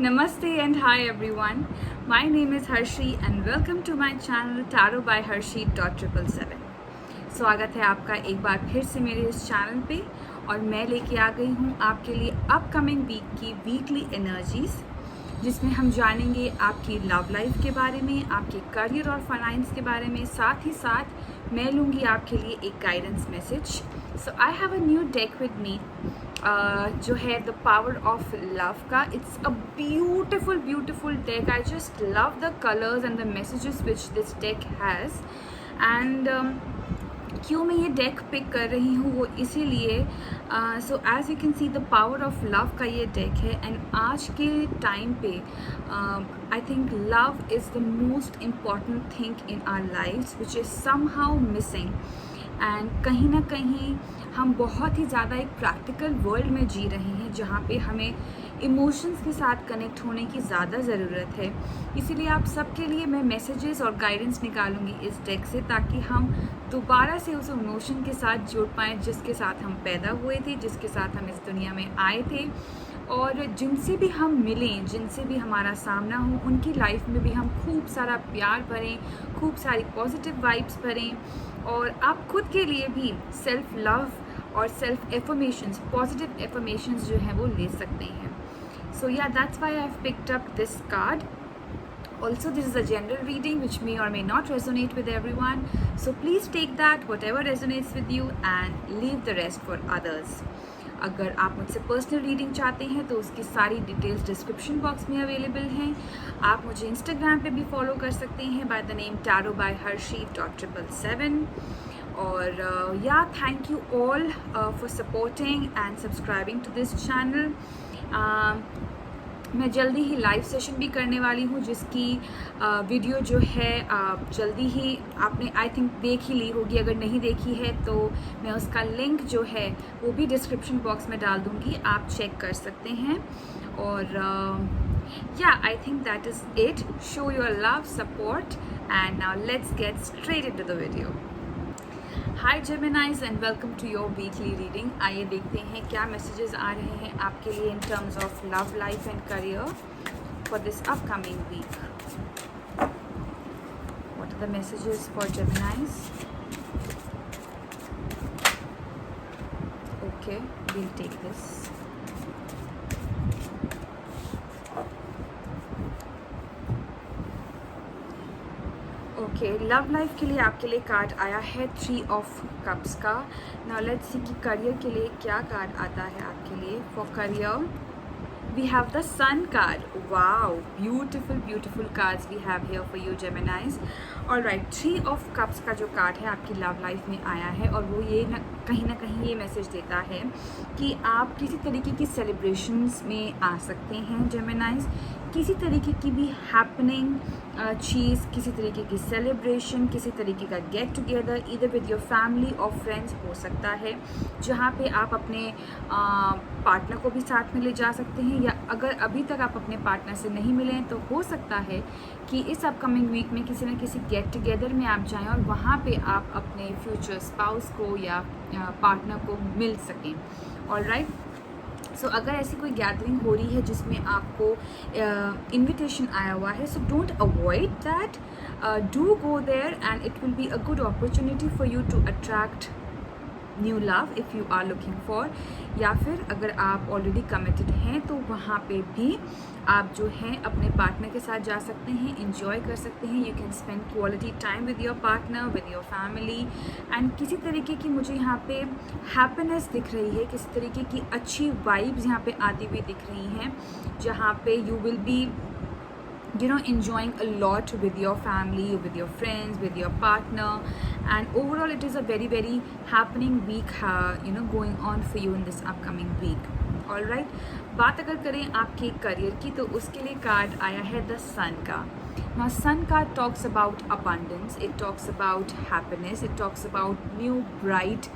Namaste and hi everyone. My name is Harshi and welcome to my channel Tarot by Harshi .777. स्वागत है आपका एक बार फिर से मेरे इस चैनल पे और मैं लेके आ गई हूँ आपके लिए अपकमिंग वीक की वीकली एनर्जीज, जिसमें हम जानेंगे आपकी लव लाइफ के बारे में, आपके करियर और फाइनेंस के बारे में। साथ ही साथ मैं लूँगी आपके लिए एक guidance message. So I have a new deck with me जो है द पावर ऑफ लव का। It's a beautiful deck. I just love the colours and the messages which this deck has. And क्यों मैं ये deck pick कर रही हूँ वो इसीलिए, so as you can see the power of love का ये डेक है। एंड आज के टाइम पे I think love is the most important thing in our lifes which is somehow missing. And कहीं ना कहीं हम बहुत ही ज़्यादा एक प्रैक्टिकल वर्ल्ड में जी रहे हैं जहाँ पे हमें इमोशंस के साथ कनेक्ट होने की ज़्यादा ज़रूरत है। इसीलिए आप सबके लिए मैं मैसेजेस और गाइडेंस निकालूंगी इस डेक से, ताकि हम दोबारा से उस इमोशन के साथ जुड़ पाएँ जिसके साथ हम पैदा हुए थे, जिसके साथ हम इस दुनिया में आए थे, और जिनसे भी हम मिलें, जिनसे भी हमारा सामना हो, उनकी लाइफ में भी हम खूब सारा प्यार भरें, खूब सारी पॉजिटिव वाइब्स भरें। और आप खुद के लिए भी सेल्फ लव और सेल्फ एफर्मेशंस, पॉजिटिव एफर्मेशंस जो हैं वो ले सकते हैं। सो या that's why I have picked up this card. Also, this is a general reading which may or may not resonate with everyone. So please take that, whatever resonates with you, and leave the rest for others. अगर आप मुझसे personal reading चाहते हैं तो उसकी सारी details description box में available हैं। आप मुझे इंस्टाग्राम पे भी फॉलो कर सकते हैं by the name Tarot by Harshi .777. और या thank you all for supporting and subscribing to this channel. मैं जल्दी ही लाइव सेशन भी करने वाली हूँ, जिसकी वीडियो जो है जल्दी ही आपने आई थिंक देख ही ली होगी। अगर नहीं देखी है तो मैं उसका लिंक जो है वो भी डिस्क्रिप्शन बॉक्स में डाल दूँगी, आप चेक कर सकते हैं। और या I think that is it. Show your love, support, and now let's get straight into the video. Hi Geminis and welcome to your weekly reading. आइए देखते हैं क्या मैसेजेस आ रहे हैं आपके लिए in terms of love life and career for this upcoming week. What are the messages for Geminis? Okay, we'll take this. Okay, love life के लिए आपके लिए कार्ड आया है 3 ऑफ कप्स का. नाउ लेट्स सी कि करियर के लिए क्या कार्ड आता है आपके लिए. For career we have the sun card. Wow, beautiful cards we have here for you Geminis. Alright, 3 of cups का जो कार्ड है आपकी लव लाइफ में आया है, और वो ये ना कहीं ये मैसेज देता है कि आप किसी तरीके की सेलिब्रेशंस में आ सकते हैं जेमिनाइज. किसी तरीके की भी हैपनिंग चीज़, किसी तरीके की सेलिब्रेशन, किसी तरीके का गेट टुगेदर इधर विद योर फैमिली और फ्रेंड्स हो सकता है, जहाँ पे आप अपने पार्टनर को भी साथ में ले जा सकते हैं, या अगर अभी तक आप अपने पार्टनर से नहीं मिले हैं तो हो सकता है कि इस अपकमिंग वीक में किसी न किसी गेट टुगेदर में आप जाएं और वहाँ पे आप अपने फ्यूचर स्पाउस को या पार्टनर को मिल सकें. ऑलराइट, सो अगर ऐसी कोई गैदरिंग हो रही है जिसमें आपको इनविटेशन आया हुआ है, so don't avoid that, do go there and it will be a good opportunity for you to attract new love if you are looking for. या फिर अगर आप ऑलरेडी कमिटेड हैं तो वहाँ पे भी आप जो हैं अपने पार्टनर के साथ जा सकते हैं, इंजॉय कर सकते हैं. You can spend quality time with your partner, with your family. And किसी तरीके की मुझे यहाँ पे हैप्पीनेस दिख रही है, किसी तरीके की अच्छी वाइब्स यहाँ पे आती हुई दिख रही हैं, जहाँ पे you will be enjoying a lot with your family, with your friends, with your partner, and overall it is a very happening week going on for you in this upcoming week. All right, बात अगर करें आपके career की तो उसके लिए card आया है द सन का. Now sun card talks about abundance, it talks about happiness, it talks about new bright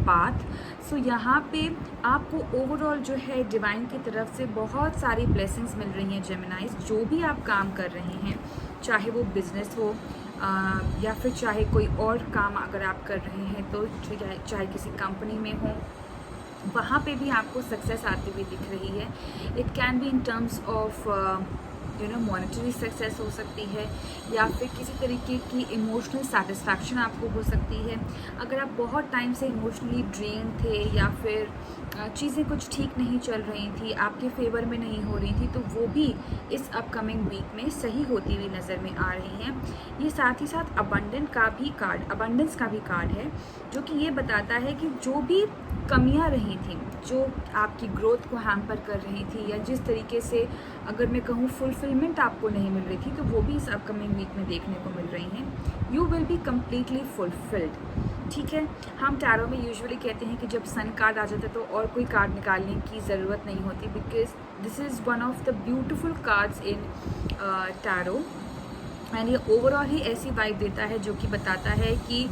path. So यहाँ पे आपको ओवरऑल जो है डिवाइन की तरफ से बहुत सारी ब्लेसिंग्स मिल रही हैं जेमिनाइज. जो भी आप काम कर रहे हैं, चाहे वो बिजनेस हो या फिर चाहे कोई और काम अगर आप कर रहे हैं, तो चाहे किसी कंपनी में हो वहाँ पे भी आपको सक्सेस आती हुई दिख रही है। It can be in terms of monetary success हो सकती है, या फिर किसी तरीके की इमोशनल सेटिस्फैक्शन आपको हो सकती है। अगर आप बहुत टाइम से इमोशनली ड्रेन थे, या फिर चीज़ें कुछ ठीक नहीं चल रही थी, आपके फेवर में नहीं हो रही थी, तो वो भी इस अपकमिंग वीक में सही होती हुई नज़र में आ रही हैं। ये साथ ही साथ अबंडेंस का भी कार्ड है, जो कि ये बताता है कि जो भी कमियां रही थी, जो आपकी ग्रोथ को हैम्पर कर रही थी, या जिस तरीके से अगर मैं कहूँ फुलफिलमेंट आपको नहीं मिल रही थी, तो वो भी इस अपकमिंग वीक में देखने को मिल रही हैं। You will be completely fulfilled. ठीक है, हम टैरो में यूजुअली कहते हैं कि जब सन कार्ड आ जाता है तो और कोई कार्ड निकालने की ज़रूरत नहीं होती, because this is one of the beautiful cards in tarot. And ये ओवरऑल ही ऐसी वाइब देता है जो कि बताता है कि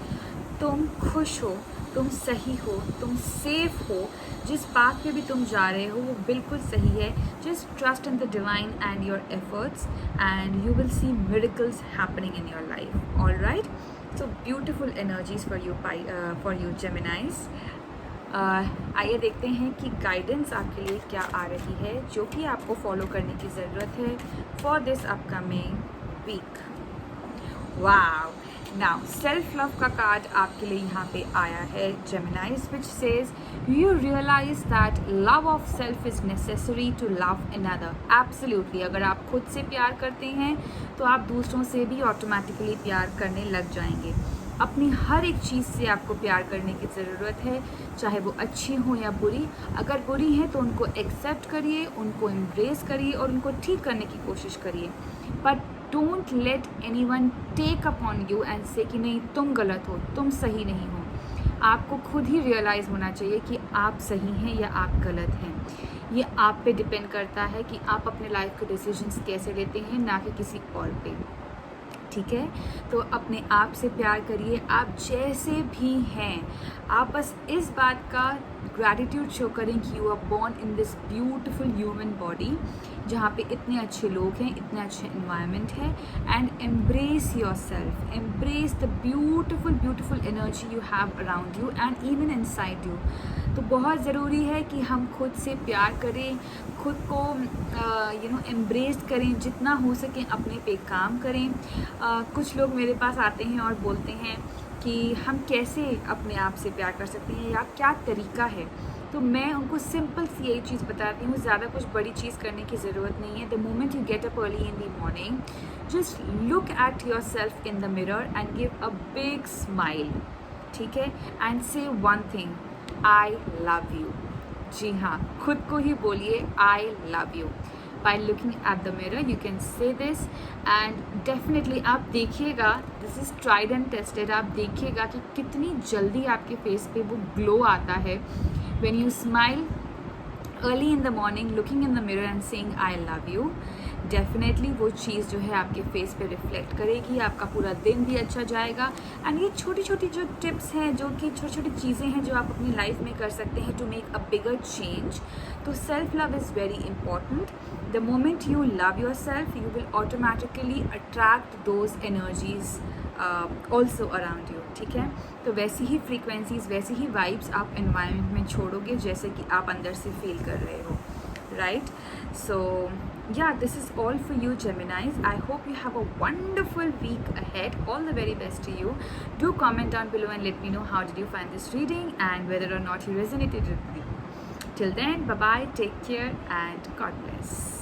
तुम खुश हो, तुम सही हो, तुम सेफ हो, जिस पाथ पे भी तुम जा रहे हो वो बिल्कुल सही है। Just trust in the divine and your efforts and you will see miracles happening in your life. All right, so beautiful energies for you जेमिनाइज। आइए देखते हैं कि गाइडेंस आपके लिए क्या आ रही है, जो कि आपको फॉलो करने की ज़रूरत है for this upcoming week. Wow, now self love का कार्ड आपके लिए यहाँ पे आया है Geminis, which says you realise that love of self is necessary to love another. Absolutely, अगर आप खुद से प्यार करते हैं तो आप दूसरों से भी ऑटोमेटिकली प्यार करने लग जाएंगे। अपनी हर एक चीज़ से आपको प्यार करने की ज़रूरत है, चाहे वो अच्छी हो या बुरी। अगर बुरी है तो उनको एक्सेप्ट करिए, उनको एम्ब्रेस करिए और उनको ठीक करने की कोशिश करिए, but don't let anyone take upon you and say कि नहीं तुम गलत हो, तुम सही नहीं हो। आपको खुद ही रियलाइज़ होना चाहिए कि आप सही हैं या आप गलत हैं। ये आप पे डिपेंड करता है कि आप अपने लाइफ के डिसीजंस कैसे लेते हैं, ना कि किसी और पे। ठीक है, तो अपने आप से प्यार करिए, आप जैसे भी हैं। आप बस इस बात का ग्रैटिट्यूड शो करें कि you are born in this beautiful human body, जहाँ पे इतने अच्छे लोग हैं, इतने अच्छे इन्वायरमेंट है। And embrace your self, embrace the beautiful energy you have around you and even inside you. तो बहुत ज़रूरी है कि हम खुद से प्यार करें, खुद को एम्ब्रेस करें, जितना हो सके अपने पे काम करें। कुछ लोग मेरे पास आते हैं और बोलते हैं कि हम कैसे अपने आप से प्यार कर सकते हैं या क्या तरीका है, तो मैं उनको सिंपल सी यही चीज़ बताती हूँ, ज़्यादा कुछ बड़ी चीज़ करने की ज़रूरत नहीं है। The moment you get up early in the morning, just look at yourself in the mirror and give a big smile. ठीक है, and say one thing, I love you. जी हाँ, खुद को ही बोलिए I love you. By looking at the mirror you can say this and definitely आप देखिएगा, this is tried and tested, आप देखिएगा कि कितनी जल्दी आपके फेस पे वो ग्लो आता है when you smile early in the morning, looking in the mirror and saying I love you। Definitely वो चीज़ जो है आपके फेस पे रिफ्लेक्ट करेगी, आपका पूरा दिन भी अच्छा जाएगा। एंड ये छोटी छोटी जो टिप्स हैं, जो कि छोटी छोटी चीज़ें हैं जो आप अपनी लाइफ में कर सकते हैं to make a bigger change. तो self love is very important. The moment you love yourself you will automatically attract those energies also around you. ठीक है, तो वैसी ही फ्रीक्वेंसीज, वैसी ही वाइब्स आप एनवायरनमेंट में छोड़ोगे जैसे कि आप अंदर से फील कर रहे हो। Right, so yeah, this is all for you Geminis. I hope you have a wonderful week ahead. All the very best to you. Do comment down below and let me know how did you find this reading and whether or not you resonated with me. Till then, bye bye, take care and God bless.